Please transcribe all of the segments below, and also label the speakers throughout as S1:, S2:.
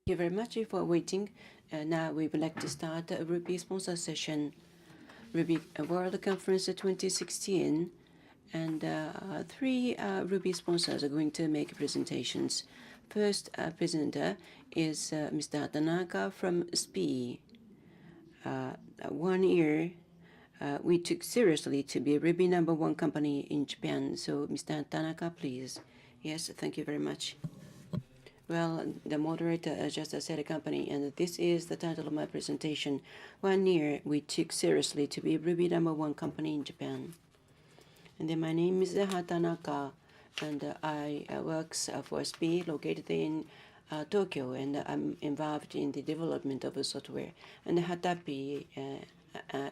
S1: Thank you very much for waiting. Now we would like to start a Ruby sponsor session, Ruby World Conference 2016, and three Ruby sponsors are going to make presentations. First presenter is Mr. Tanaka from Speee. 1 year we took seriously to be Ruby #1 company in Japan. So Mr. Tanaka, please. Yes, thank you very much. Well, the moderator just said a company, and this is the title of my presentation. 1 year we took seriously to be Ruby #1 company in Japan. And then my name is Tanaka, and I work for Speee located in Tokyo, and I'm involved in the development of software. And Hatapi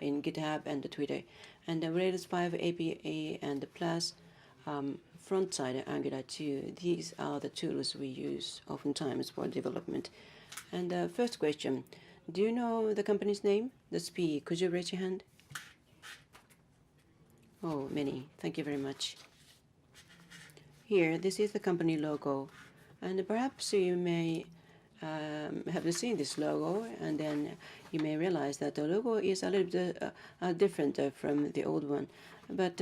S1: in GitHub and Twitter, and the Rails 5 APA and plus front-side Angular 2. These are the tools we use oftentimes for development. And the first question, do you know the company's name? The Speee. Could you raise your hand? Oh, many. Thank you very much. Here, this is the company logo. And perhaps you may have seen this logo, and then you may realize that the logo is a little bit different from the old one. But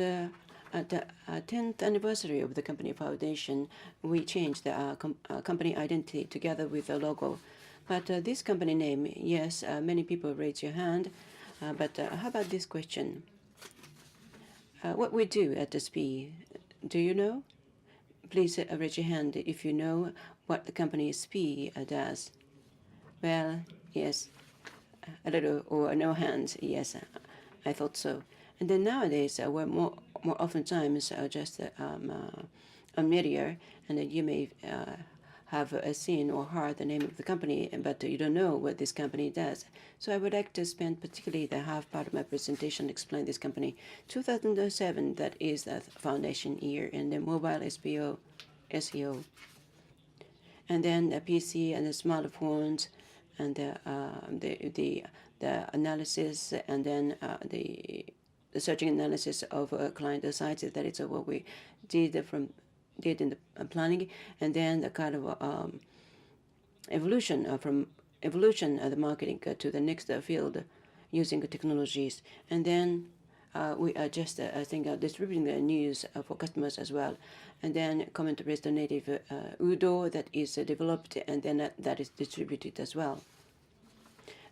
S1: at the 10th anniversary of the company foundation, we changed the company identity together with the logo. But this company name, yes, many people raise your hand. But how about this question? What we do at the Speee, do you know? Please raise your hand if you know what the company Speee does. Well, yes, a little or no hands. Yes, I thought so. And then nowadays, we're more oftentimes just a media, and you may have seen or heard the name of the company, but you don't know what this company does. So I would like to spend particularly the half part of my presentation to explain this company. 2007, that is the foundation year in the mobile SEO. And then the PC and the smartphones, and the analysis, and then the searching analysis of client sites. That is what we did in the planning, and then the kind of evolution of the marketing to the next field using the technologies. And then we are just I think distributing the news for customers as well. And then comment-based native Udo that is developed, and then that is distributed as well.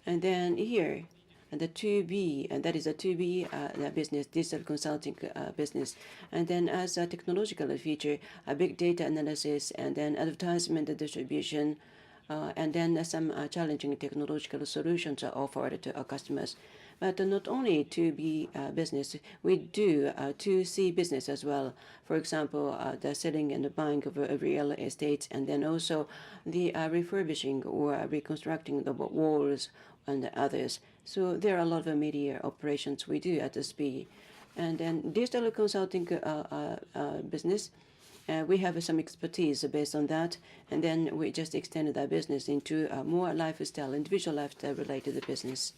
S1: And then here, and the 2B, and that is a 2B business, digital consulting business. And then as a technological feature, a big data analysis, and then advertisement distribution, and then some challenging technological solutions are offered to our customers. But not only 2B business, we do 2C business as well. For example, the selling and the buying of real estate, and then also the refurbishing or reconstructing the walls and others. So there are a lot of media operations we do at the Speee. And then digital consulting business, we have some expertise based on that. And then we just extended our business into more lifestyle, individual lifestyle related business.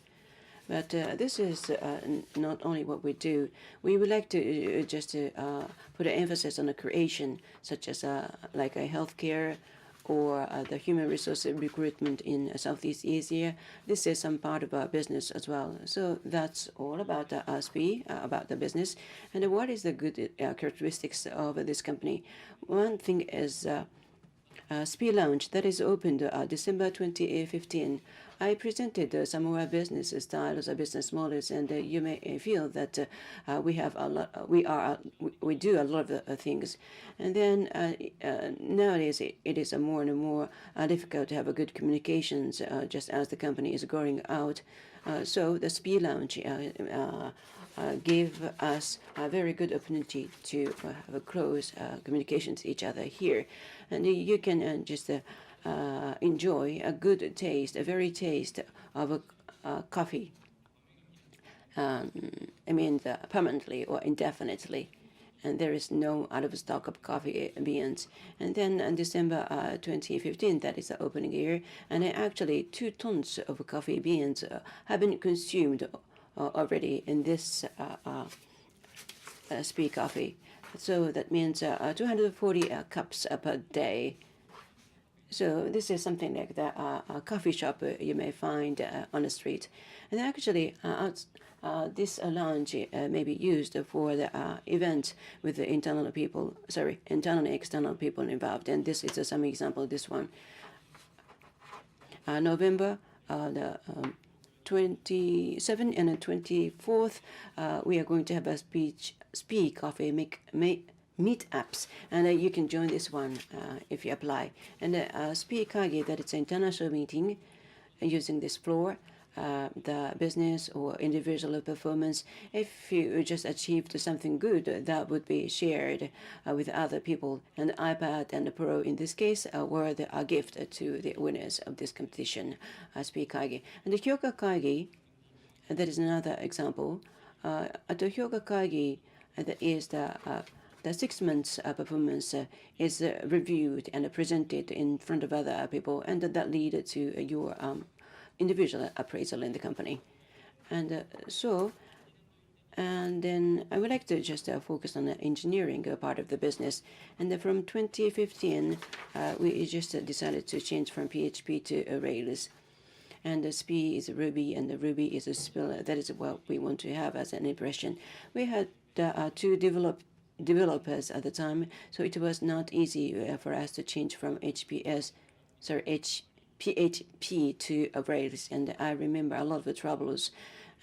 S1: But this is not only what we do. We would like to just put an emphasis on the creation, such as like a healthcare, or the human resource recruitment in Southeast Asia. This is some part of our business as well. So that's all about Speee, about the business. And what is the good characteristics of this company? One thing is Speee Lounge that is opened December 2015. I presented some of our business styles, business models, and you may feel that we have a lot. We do a lot of things, and then nowadays it is more and more difficult to have a good communications, just as the company is growing out. So the Speee Lounge gave us a very good opportunity to have a close communication to each other here, and you can just enjoy a good taste, a very taste of a coffee. I mean, permanently or indefinitely. And there is no out of stock of coffee beans. And then in December 2015, that is the opening year, and actually 2 tons of coffee beans have been consumed already in this Speee coffee. So that means 240 cups per day. So this is something like a coffee shop you may find on the street. And actually, this lounge may be used for the event with the internal and external people involved. And this is some example, this one. November the 27th and the 24th, we are going to have a Speee coffee meetups, and you can join this one if you apply. And Speee Kagi, that it's an international meeting using this floor, the business or individual performance. If you just achieved something good, that would be shared with other people. And iPad and the Pro in this case were a gift to the winners of this competition, Speee Kagi. And the Hyoga Kagi, that is another example. At the Hyoga Kagi, that is the 6 months performance is reviewed and presented in front of other people, and that lead to your individual appraisal in the company. And and then I would like to just focus on the engineering part of the business. And from 2015, we just decided to change from PHP to Rails. And the Speee is Ruby, and the Ruby is a Spill. That is what we want to have as an impression. We had 2 developers at the time, so it was not easy for us to change from PHP to Rails, and I remember a lot of the troubles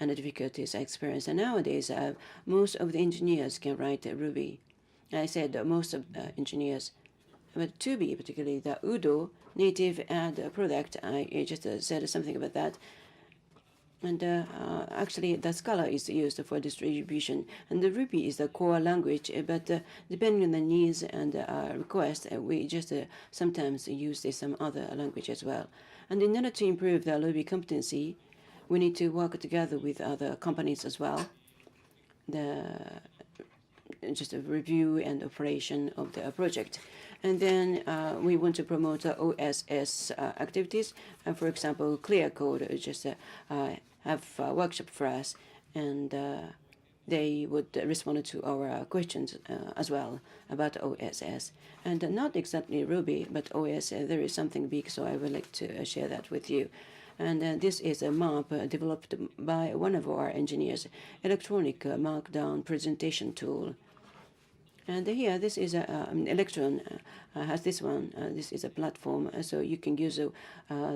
S1: and the difficulties I experienced. And nowadays, most of the engineers can write Ruby. I said most of the engineers, but to be particularly the Udo native ad product, I just said something about that. And actually, the Scala is used for distribution, and the Ruby is the core language. But depending on the needs and requests, we just sometimes use some other language as well. And in order to improve the Ruby competency, we need to work together with other companies as well. Just a review and operation of the project. And then we want to promote OSS activities. For example, Clear Code just have a workshop for us, and they would respond to our questions as well about OSS. And not exactly Ruby, but OS, there is something big, so I would like to share that with you. And this is a map developed by one of our engineers, electronic markdown presentation tool. And here, this is Electron has this one. This is a platform, so you can use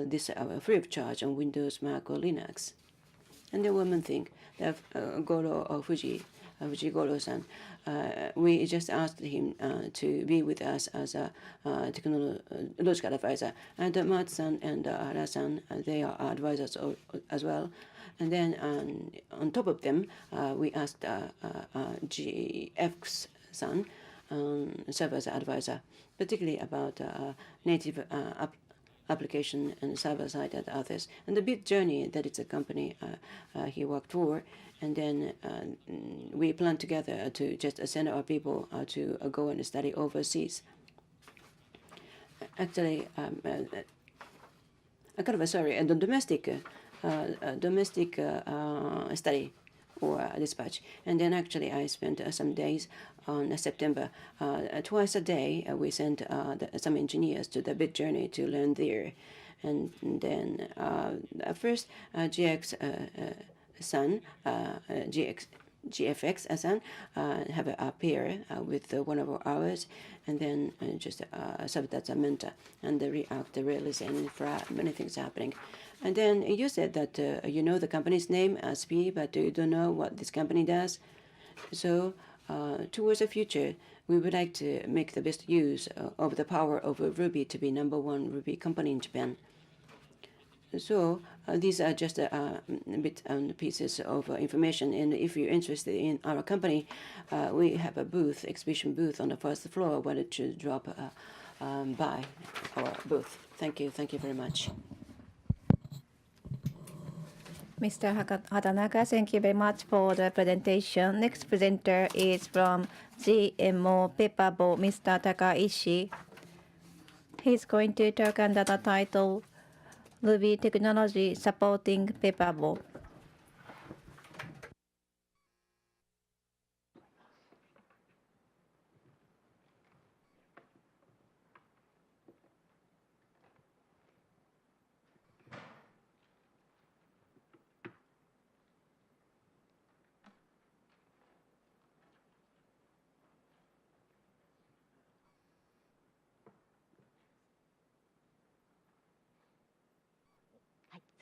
S1: this free of charge on Windows, Mac, or Linux. And then one more thing, Fuji Goro-san, we just asked him to be with us as a technological advisor. And Matt-san and Hara-san, they are advisors as well. And then on top of them, we asked GX-san, serve as advisor, particularly about native application and server-side and others. And the big journey that it's a company he worked for. And then we planned together to just send our people to go and study overseas. Actually, the domestic study or dispatch. And then actually I spent some days on September. Twice a day we sent some engineers to the big journey to learn there. And then first GFX-san have a pair with one of ours, and then just served as a mentor and the React, the Rails, and infra, many things happening. And then you said that you know the company's name as Speee, but you don't know what this company does. So towards the future, we would like to make the best use of the power of Ruby to be #1 Ruby company in Japan. So these are just a bit pieces of information. And if you're interested in our company, we have a booth, exhibition booth on the first floor. Why don't you drop by our booth? Thank you. Thank you very much.
S2: Mr. Hatanaka, thank you very much for the presentation. Next presenter is from GMO Pepabo, Mr. Takaishi. He's going to talk under the title Ruby Technology Supporting Pepabo.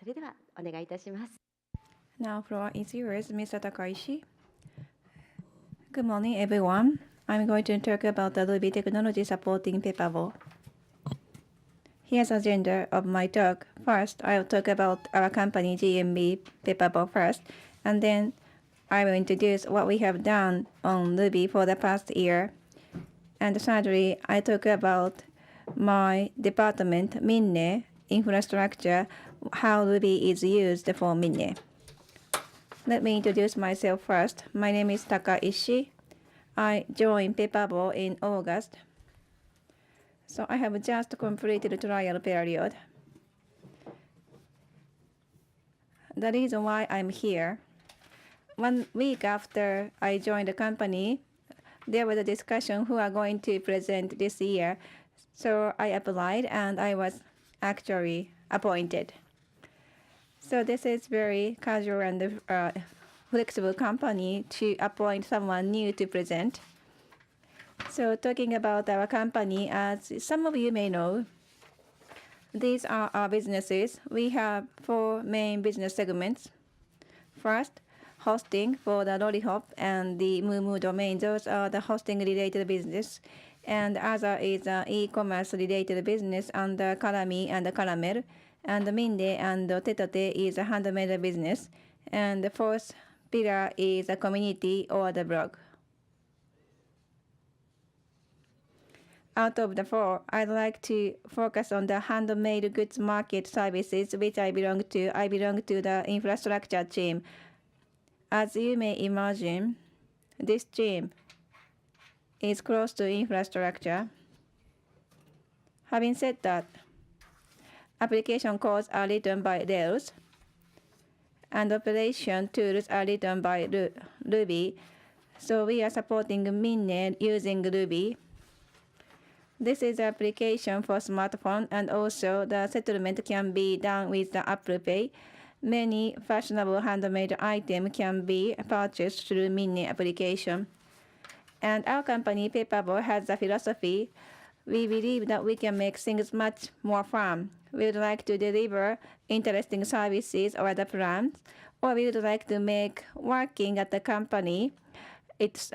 S3: それではお願いいたします。
S2: Now floor is yours, Mr. Takaishi. Good morning, everyone. I'm going to talk about the Ruby technology supporting Pepabo. Here's the agenda of my talk. First, I'll talk about our company GMB Pepabo first, and then I will introduce what we have done on Ruby for the past year. And thirdly, I talk about my department, Minne, infrastructure, how Ruby is used for Minne. Let me introduce myself first. My name is Takaishi. I joined Pepabo in August. So I have just completed a trial period. The reason why I'm here, 1 week after I joined the company, there was a discussion who are going to present this year. So I applied and I was actually appointed. So this is very casual and flexible company to appoint someone new to present. So talking about our company, as some of you may know, these are our businesses. We have 4 main business segments. First, hosting for the Lollihop and the Moomoo domain. Those are the hosting-related business. And other is e-commerce-related business under Karami and Caramel. And Minde and Tetote is a handmade business. And the fourth pillar is a community or the blog. Out of the 4, I'd like to focus on the handmade goods market services, which I belong to. I belong to the infrastructure team. As you may imagine, this team is close to infrastructure. Having said that, application codes are written by Rails, and operation tools are written by Ruby. So we are supporting Minne using Ruby. This is an application for smartphone, and also the settlement can be done with the Apple Pay. Many fashionable handmade items can be purchased through Minne application. And our company, Pepabo, has a philosophy. We believe that we can make things much more fun. We would like to deliver interesting services or the plans, or we would like to make working at the company it's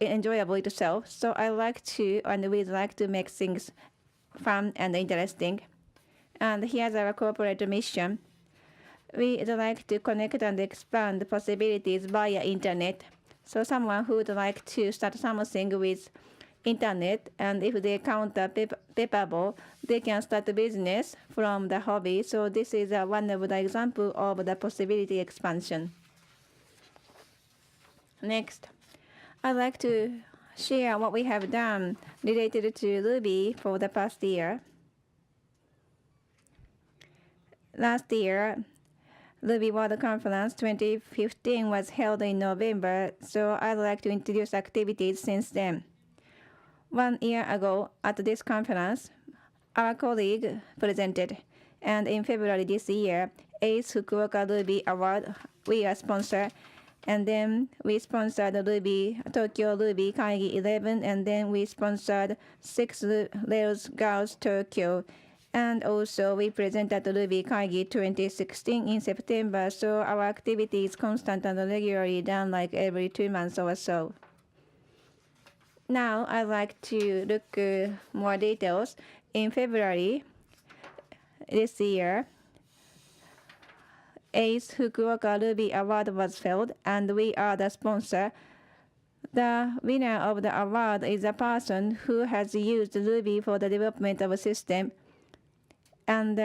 S2: enjoyable itself. So I like to, and we'd like to make things fun and interesting. And here's our corporate mission. We'd like to connect and expand the possibilities via internet. So someone who would like to start something with internet, and if they encounter Pepabo, they can start a business from the hobby. So this is one of the examples of the possibility expansion. Next, I'd like to share what we have done related to Ruby for the past year. Last year, Ruby World Conference 2015 was held in November, so I'd like to introduce activities since then. 1 year ago, at this conference, our colleague presented, and in February this year, Ace Fukuoka Ruby Award, we are sponsor, and then we sponsored Ruby Tokyo Ruby Kaigi 11, and then we sponsored 6 Rails Girls Tokyo, and also we presented Ruby Kaigi 2016 in September. So our activity is constant and regularly done like every 2 months or so. Now I'd like to look more details. In February this year, Ace Fukuoka Ruby Award was held, and we are the sponsor. The winner of the award is a person who has used Ruby for the development of a system, and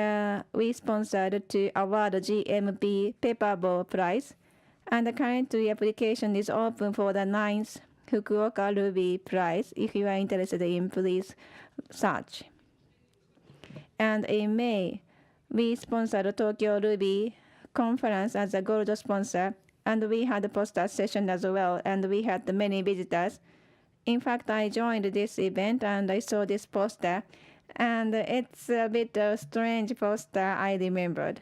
S2: we sponsored to award GMP Pepabo Prize. And currently application is open for the 9th Fukuoka Ruby Prize. If you are interested in, please search. And in May, we sponsored Tokyo Ruby Conference as a gold sponsor, and we had a poster session as well, and we had many visitors. In fact, I joined this event and I saw this poster, and it's a bit of strange poster I remembered.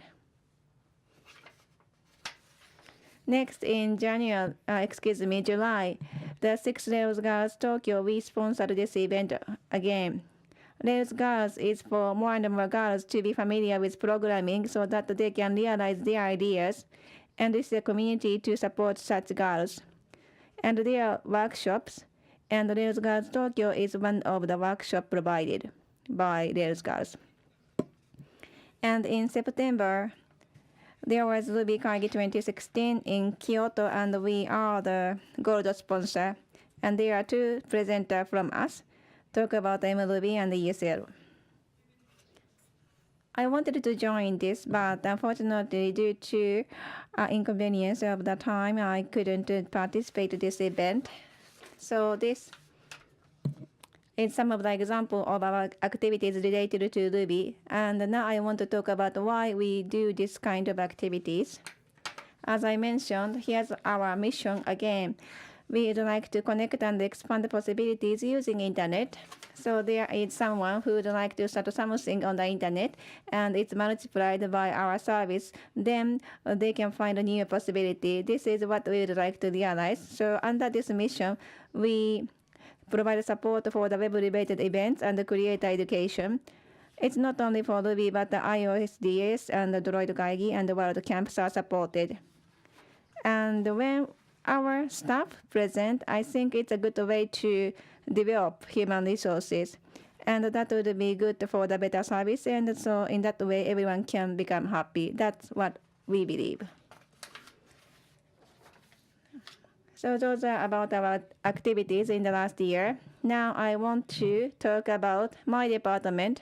S2: Next, in July, the 6 Rails Girls Tokyo, we sponsored this event again. Rails Girls is for more and more girls to be familiar with programming so that they can realize their ideas, and this is a community to support such girls. And there are workshops, and Rails Girls Tokyo is one of the workshops provided by Rails Girls. And in September, there was Ruby 2016 in Kyoto, and we are the gold sponsor. And there are two presenters from us talk about MRuby and ESL. I wanted to join this, but unfortunately, due to inconvenience of the time, I couldn't participate in this event. So this is some of the example of our activities related to Ruby. And now I want to talk about why we do this kind of activities. As I mentioned, here's our mission again. We would like to connect and expand the possibilities using internet. So there is someone who would like to start something on the internet, and it's multiplied by our service. Then they can find a new possibility. This is what we would like to realize. So under this mission, we provide support for the web-related events and creator education. It's not only for Ruby, but the iOS DS and the Droid Gaigi and the World Camps are supported. And when our staff present, I think it's a good way to develop human resources. And that would be good for the better service. And so in that way, everyone can become happy. That's what we believe. So those are about our activities in the last year. Now I want to talk about my department,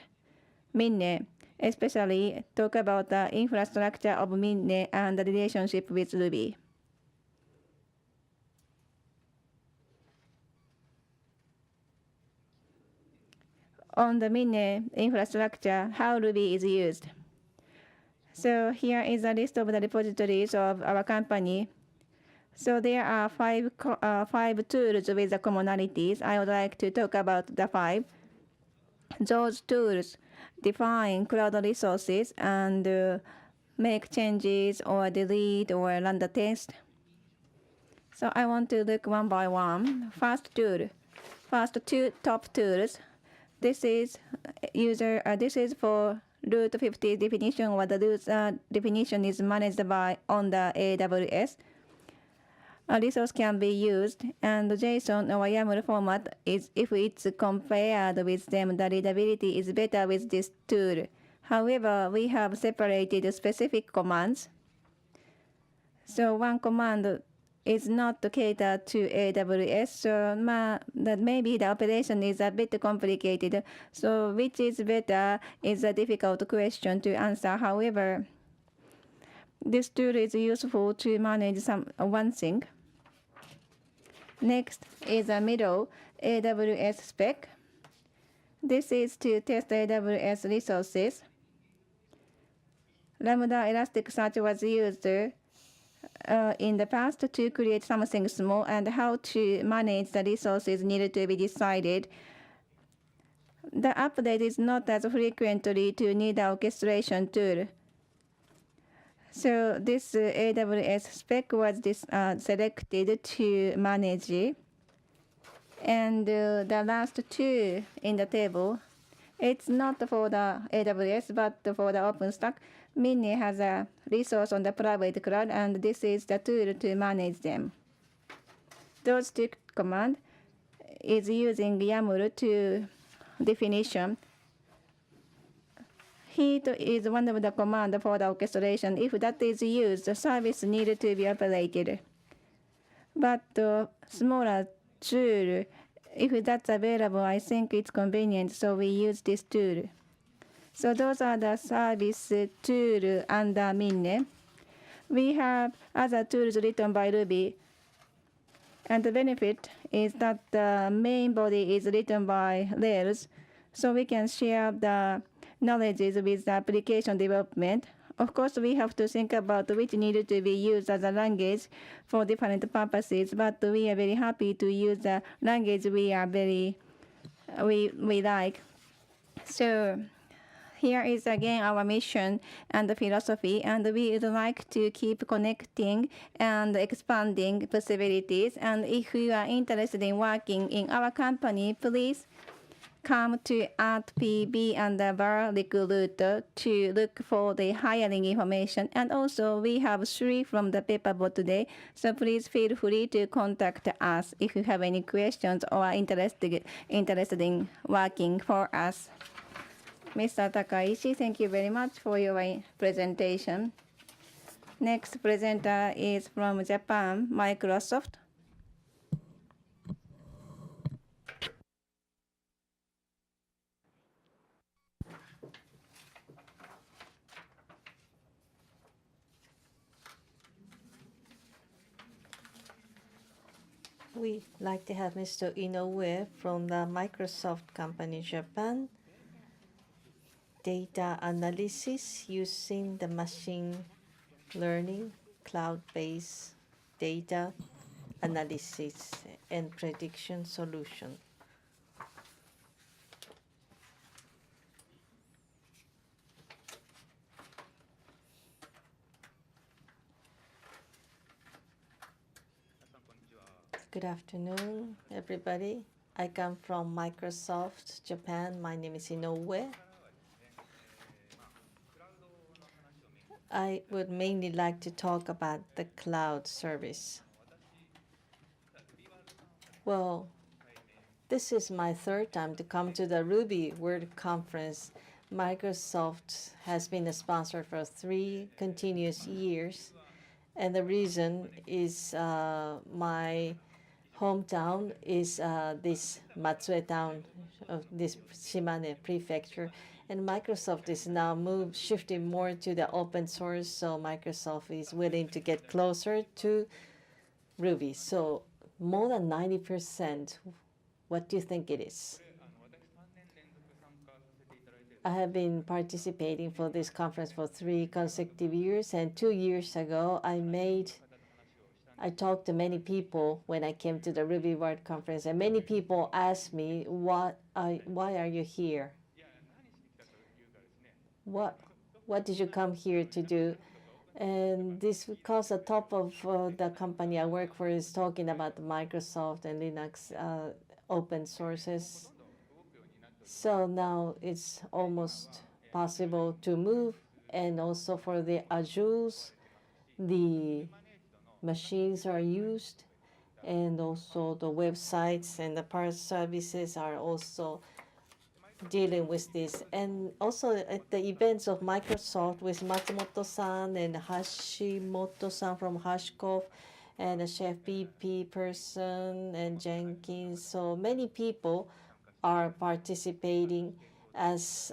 S2: Minne, especially talk about the infrastructure of Minne and the relationship with Ruby. On the Minne infrastructure, how Ruby is used. So here is a list of the repositories of our company. So there are five tools with the commonalities. I would like to talk about the 5. Those tools define cloud resources and make changes or delete or run the test. So I want to look one by one. First two top tools. This is for root 50 definition, or the root definition is managed by on the AWS. A resource can be used, and JSON or YAML format is, if it's compared with them, the readability is better with this tool. However, we have separated specific commands. So one command is not catered to AWS, so that maybe the operation is a bit complicated. So which is better is a difficult question to answer. However, this tool is useful to manage one thing. Next is a middle AWS spec. This is to test AWS resources. Lambda Elasticsearch was used in the past to create something small, and how to manage the resources needed to be decided. The update is not as frequently to need an orchestration tool. So this AWS spec was selected to manage it. And the last two in the table, it's not for the AWS, but for the OpenStack. Minne has a resource on the private cloud, and this is the tool to manage them. Those two commands is using YAML to definition. Heat is one of the commands for the orchestration. If that is used, the service needed to be operated. But the smaller tool, if that's available, I think it's convenient, so we use this tool. So those are the service tools under Minne. We have other tools written by Ruby. And the benefit is that the main body is written by Rails, so we can share the knowledge with the application development. Of course, we have to think about which needed to be used as a language for different purposes, but we are very happy to use the language we like. So here is again our mission and the philosophy, and we would like to keep connecting and expanding possibilities. And if you are interested in working in our company, please come to @pb_recruiter to look for the hiring information. And also, we have 3 from the Pepabot today. So please feel free to contact us if you have any questions or are interested in working for us. Mr. Takaishi, thank you very much for your presentation. Next presenter is from Japan, Microsoft.
S4: We'd like to have Mr. Inoue from the Microsoft company Japan. Data analysis using the machine learning, cloud-based data analysis and prediction solution. Good afternoon, everybody. I come from Microsoft Japan. My name is Inoue. I would mainly like to talk about the cloud service. Well, this is my 3rd time to come to the Ruby World Conference. Microsoft has been a sponsor for 3 continuous years. And the reason is my hometown is this Matsue town of this Shimane prefecture. And Microsoft is now shifting more to the open source, so Microsoft is willing to get closer to Ruby. So more than 90%, what do you think it is? I have been participating for this conference for 3 consecutive years, and 2 years ago, I talked to many people when I came to the Ruby World Conference, and many people asked me, why are you here? What did you come here to do? And this because the top of the company I work for is talking about Microsoft and Linux open sources. So now it's almost possible to move, and also for the Azures, the machines are used, and also the websites and the part services are also dealing with this. And also at the events of Microsoft with Matsumoto-san and Hashimoto-san from Hashkov and a Chef BP person and Jenkins. So many people are participating as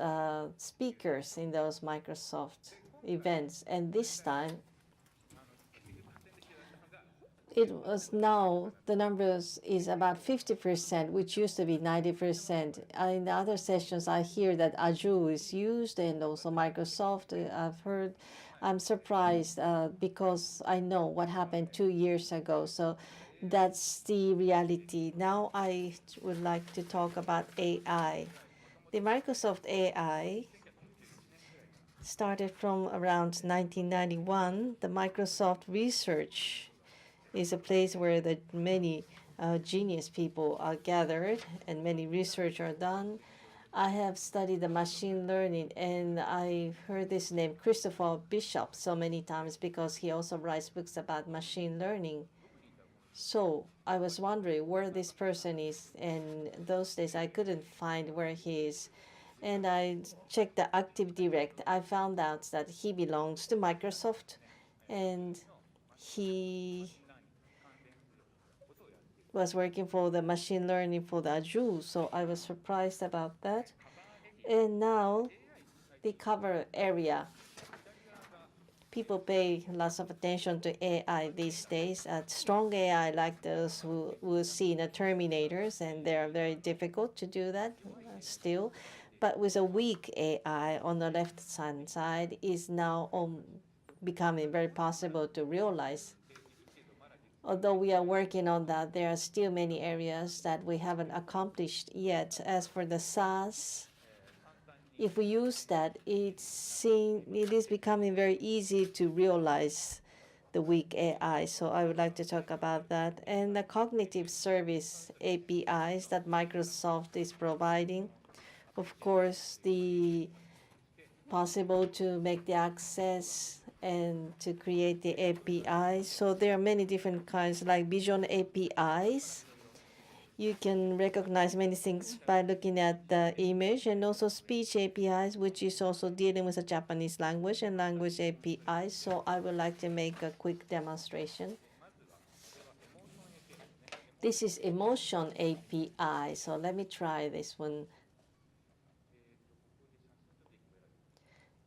S4: speakers in those Microsoft events. And this time, it was now the numbers is about 50%, which used to be 90%. In the other sessions, I hear that Azure is used and also Microsoft. I'm surprised because I know what happened 2 years ago. So that's the reality. Now I would like to talk about AI. The Microsoft AI started from around 1991. The Microsoft Research is a place where the many genius people are gathered and many research are done. I have studied the machine learning, and I heard this name Christopher Bishop so many times because he also writes books about machine learning. So I was wondering where this person is, and those days I couldn't find where he is. And I checked the Active Direct. I found out that he belongs to Microsoft, and he was working for the machine learning for the Azure, so I was surprised about that. And now the cover area. People pay lots of attention to AI these days. Strong AI like those who will see in the Terminators, and they are very difficult to do that still. But with a weak AI on the left-hand side is now becoming very possible to realize. Although we are working on that, there are still many areas that we haven't accomplished yet. As for the SaaS, if we use that, it is becoming very easy to realize the weak AI. So I would like to talk about that. And the cognitive service APIs that Microsoft is providing. Of course, the possible to make the access and to create the API. So there are many different kinds, like vision APIs. You can recognize many things by looking at the image, and also speech APIs, which is also dealing with the Japanese language, and language APIs. So I would like to make a quick demonstration. This is emotion API. So let me try this one.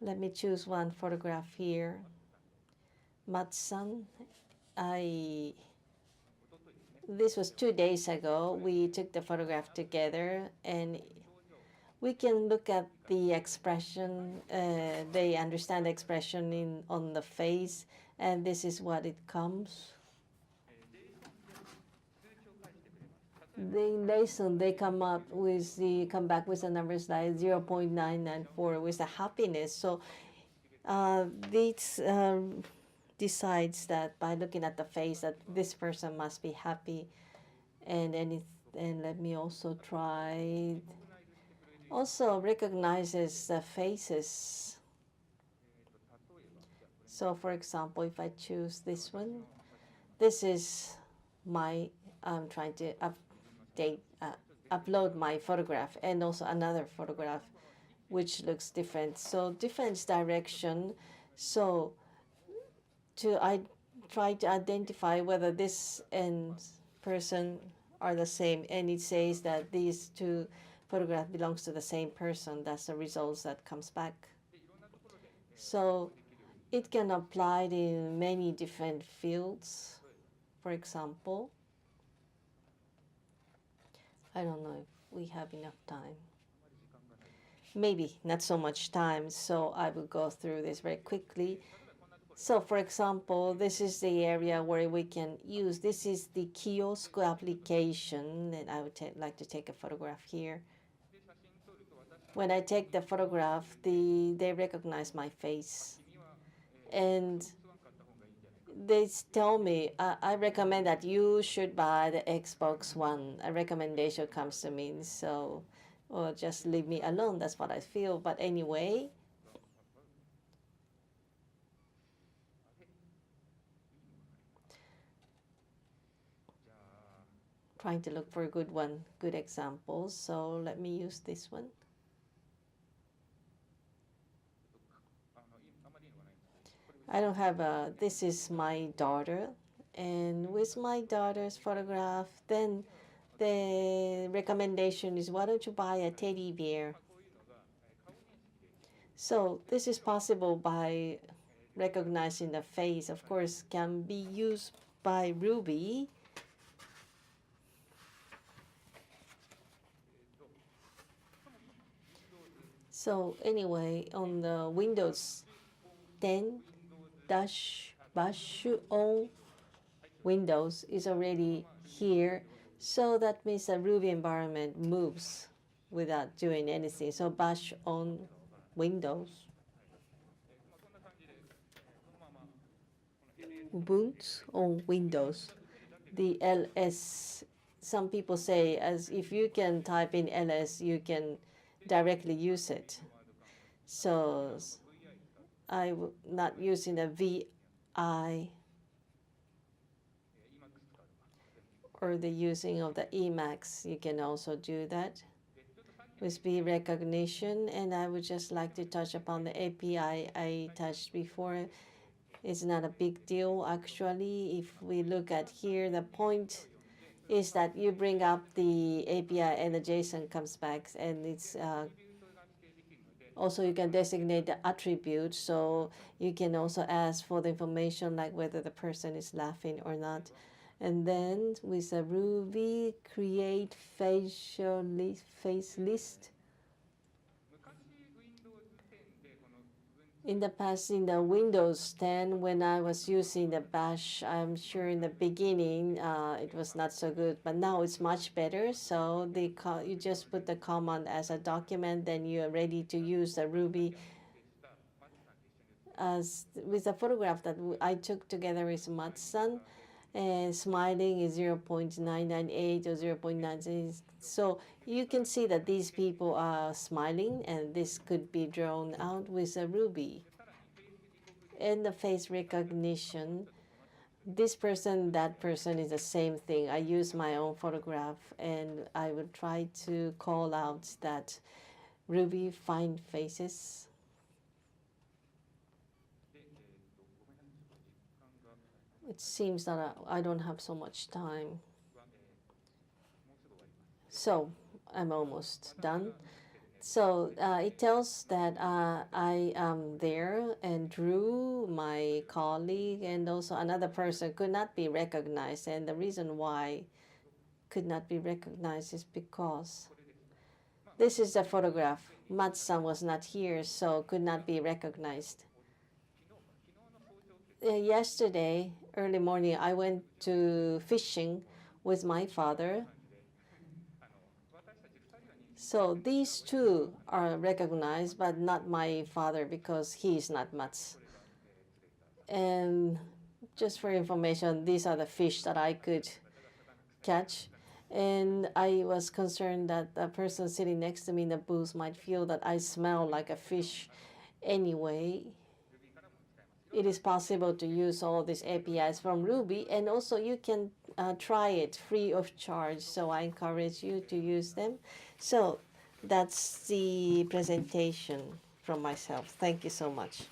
S4: Let me choose one photograph here. Matsan, this was 2 days ago. We took the photograph together, and we can look at the expression. They understand the expression on the face, and this is what it comes. They come back with the numbers like 0.994 with the happiness. So this decides that by looking at the face that this person must be happy. And let me also try. Also recognizes the faces. So for example, if I choose this one, this is I'm trying to upload my photograph, and also another photograph which looks different. So different direction. So I try to identify whether this and person are the same, and it says that these two photographs belongs to the same person. That's the results that comes back. So it can apply in many different fields. For example, I don't know if we have enough time. Maybe not so much time, so I will go through this very quickly. So for example, this is the area where we can use, this is the kiosk application, and I would like to take a photograph here. When I take the photograph, they recognize my face. And they tell me, I recommend that you should buy the Xbox One. A recommendation comes to me, so or just leave me alone. That's what I feel. But anyway, trying to look for a good examples. So let me use this one. I don't have this is my daughter, and with my daughter's photograph, then the recommendation is, why don't you buy a teddy bear? So this is possible by recognizing the face. Of course, can be used by Ruby. So anyway, on the Windows 10 bash on Windows is already here. So that means the Ruby environment moves without doing anything. So bash on Windows. Ubuntu on Windows. The ls, some people say, as if you can type in ls, you can directly use it. So I'm not using the VI or the using of the Emacs. You can also do that with B recognition. And I would just like to touch upon the API I touched before. It's not a big deal, actually. If we look at here, the point is that you bring up the API and the JSON comes back, and it's also you can designate the attribute, so you can also ask for the information like whether the person is laughing or not. And then with a Ruby, create face list. In the past, in the Windows 10, when I was using the bash, I'm sure in the beginning it was not so good, but now it's much better. So you just put the command as a document, then you are ready to use the Ruby. As with the photograph that I took together with Matsan, and smiling is 0.998 or 0.96. So you can see that these people are smiling, and this could be drawn out with a Ruby. And the face recognition, this person, that person is the same thing. I use my own photograph, and I would try to call out that Ruby find faces. It seems that I don't have so much time. So I'm almost done. So it tells that I am there and drew my colleague, and also another person could not be recognized. And the reason why could not be recognized is because this is the photograph. Matsu-san was not here, so could not be recognized. Yesterday, early morning, I went to fishing with my father. So these two are recognized, but not my father because he is not Matsu. And just for information, these are the fish that I could catch. And I was concerned that the person sitting next to me in the booth might feel that I smell like a fish anyway. It is possible to use all these APIs from Ruby, and also you can try it free of charge. So I encourage you to use them. So that's the presentation from myself. Thank you so much.